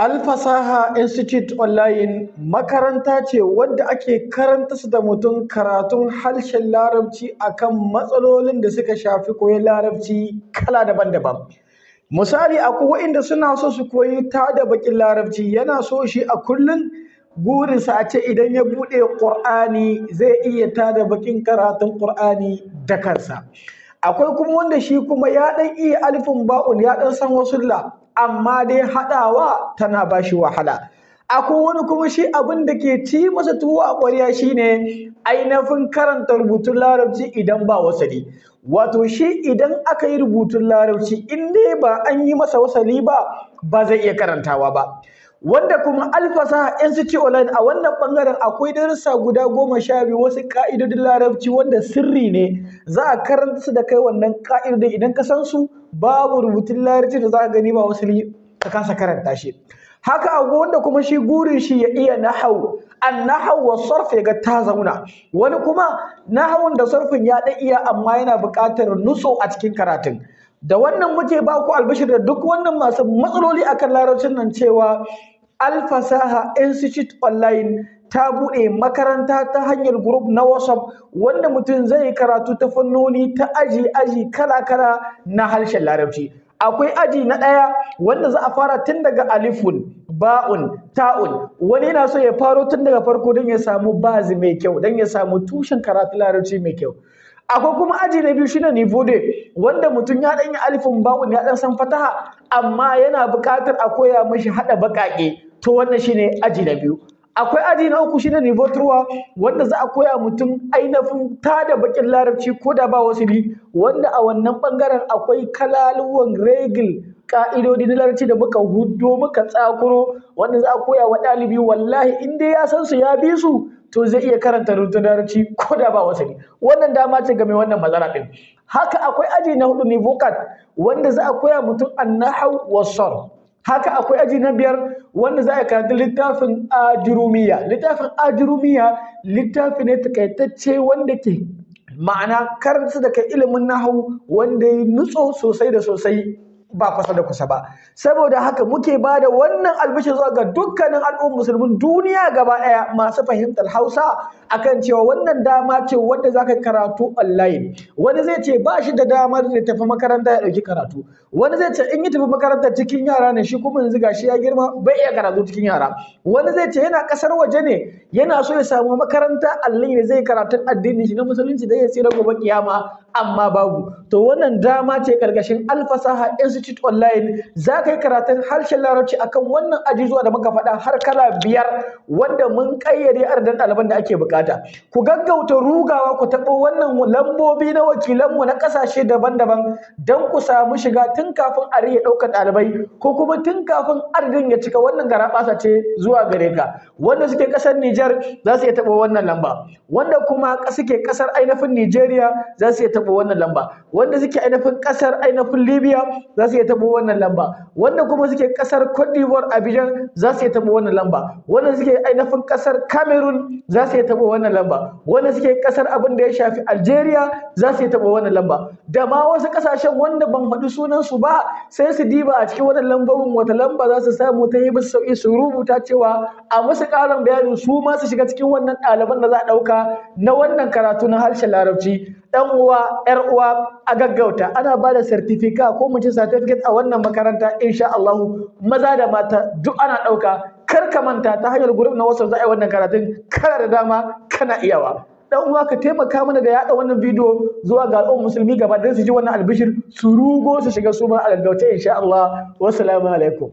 Alfasaha Institute Online makaranta ce wadda ake karanta su da mutum karatun harshen Larabci akan matsalolin da suka shafi koyon Larabci kala daban-daban. Misali, akwai waɗanda suna so su koyi tada baƙin Larabci, yana so shi a kullum burinsa a ce idan ya buɗe Ƙur'ani zai iya tada baƙin karatun Ƙur'ani da kansa. Akwai kuma wanda shi kuma ya ɗan iya alifin ba'un, ya ɗan san wasulla, amma dai haɗawa tana ba shi wahala. Akwai wani kuma shi abin da ke ci masa tuwo a ƙwarya shine ainihin karanta rubutun Larabci idan ba wasali. Wato shi idan aka yi rubutun Larabci in dai ba an yi masa wasali ba zai iya karantawa ba. Wanda kuma Alfasaha Institute Online a wannan ɓangaren akwai darussa guda 12 wasu ƙa'idodin Larabci wanda sirri ne, za a karanta su da kai wannan ƙa'idodin, idan ka san su babu rubutun Larabci da za ka gani ba wasali ka kasa karanta shi. Haka akwai wanda kuma shi gurin shi ya iya nahawu, an-nahawu wa sarf ya ga ta zauna. Wani kuma nahawun da sarfin ya ɗan iya amma yana buƙatar nutso a cikin karatun. Da wannan muke ba ku albishir da duk wannan masu matsaloli akan Larabcin nan cewa Alfasaha Institute Online ta buɗe makaranta ta hanyar group na WhatsApp wanda mutum zai karatu ta fannoni ta aji kala-kala na harshen Larabci. Akwai aji na ɗaya wanda za a fara tun daga alifun, ba'un, ta'un. Wani yana so ya faro tun daga farko don ya samu bazi mai kyau, don ya samu tushen karatu Larabci mai kyau. Akwai kuma aji na biyu shine niveau day wanda mutum ya ɗan yi alifin ba'un, ya ɗan san fataha amma yana buƙatar a koya mashi haɗa baƙaƙe. To wannan shine aji na biyu. Akwai aji na uku shine niveau 3 wanda za a koya mutum ainihin tada baƙin Larabci ko da ba wasili, wanda a wannan ɓangaren akwai kalaluwan regil ƙa'idodi na Larabci da muka huddo muka tsakuro wanda za a koya wa ɗalibi, wallahi in dai ya san su ya bi su to zai iya karanta rubutun Larabci ko da ba wasali. Wannan dama ce ga mai wannan matsala ɗin. Haka akwai aji na 4 niveau 4 wanda za a koya mutum an-nahwu was-sarf. Haka akwai aji na 5 wanda za a karanta littafin Ajurumiyya. Littafin Ajurumiyya littafi ne takaitacce wanda ke ma'ana karanta da kai ilimin nahawu wanda ya nutso sosai da sosai ba kusa da kusa ba. Saboda haka muke ba da wannan albishir zuwa ga dukkanin al'ummar musulmin duniya gaba ɗaya masu fahimtar Hausa akan cewa wannan dama ce wanda za ka karatu online. Wani zai ce ba shi da damar da tafi makaranta ya ɗauki karatu. Wani zai ce in yi tafi makaranta cikin yara ne, shi kuma yanzu gashi ya girma bai iya karatu cikin yara. Wani zai ce yana ƙasar waje ne, yana so ya samu makaranta online da zai karatun addinin shi na musulunci da ya tsira gobe kiyama amma babu. To wannan dama ce ƙarƙashin Alfasaha Institute Online, za ka yi karatun harshen Larabci akan wannan ajujuwa da muka faɗa har kala 5 wanda mun ƙayyade adadin ɗaliban da ake buƙata. Ku gaggauta rugawa ku taɓo wannan lambobi na wakilanmu na ƙasashe daban-daban don ku samu shiga tun kafin a rage ɗaukar ɗalibai ko kuma tun kafin adadin ya cika. Wannan garaɓasa ce zuwa gare ka. Wanda suke ƙasar Nijar za su iya taɓa wannan lamba, wanda kuma suke ƙasar ainihin Nijeriya za su iya taɓa wannan lamba, wanda suke ainihin ƙasar ainihin Libya za su iya taɓa wannan lamba, wanda kuma suke ƙasar Cote d'Ivoire Abidjan za su iya taɓa wannan lamba, wanda suke ainihin ƙasar Cameroon za su iya taɓa wannan lamba, wanda suke ƙasar abin da ya shafi Algeria za su iya taɓa wannan lamba, da ma wasu ƙasashen wanda ban faɗi sunansu ba sai su diba a cikin wannan lambobin wata lamba za su samu ta yi musu sauƙi su rubuta cewa a musu ƙarin bayani su ma su shiga cikin wannan ɗaliban da za a ɗauka na wannan karatu na harshen Larabci. Ɗan uwa, ‘yar uwa, a gaggauta ana ba da certificate ko mu ce certificate a wannan makaranta insha Allah, maza da mata duk ana ɗauka. Kar ka manta ta hanyar group na WhatsApp za a yi wannan karatun, kana da dama kana iyawa. Dan uwa ka taimaka mana da yaɗa wannan bidiyo zuwa ga al'ummar musulmi gaba don su ji wannan albishir su rugo su shiga su ma a gaggauta insha Allah. Wassalamu alaikum.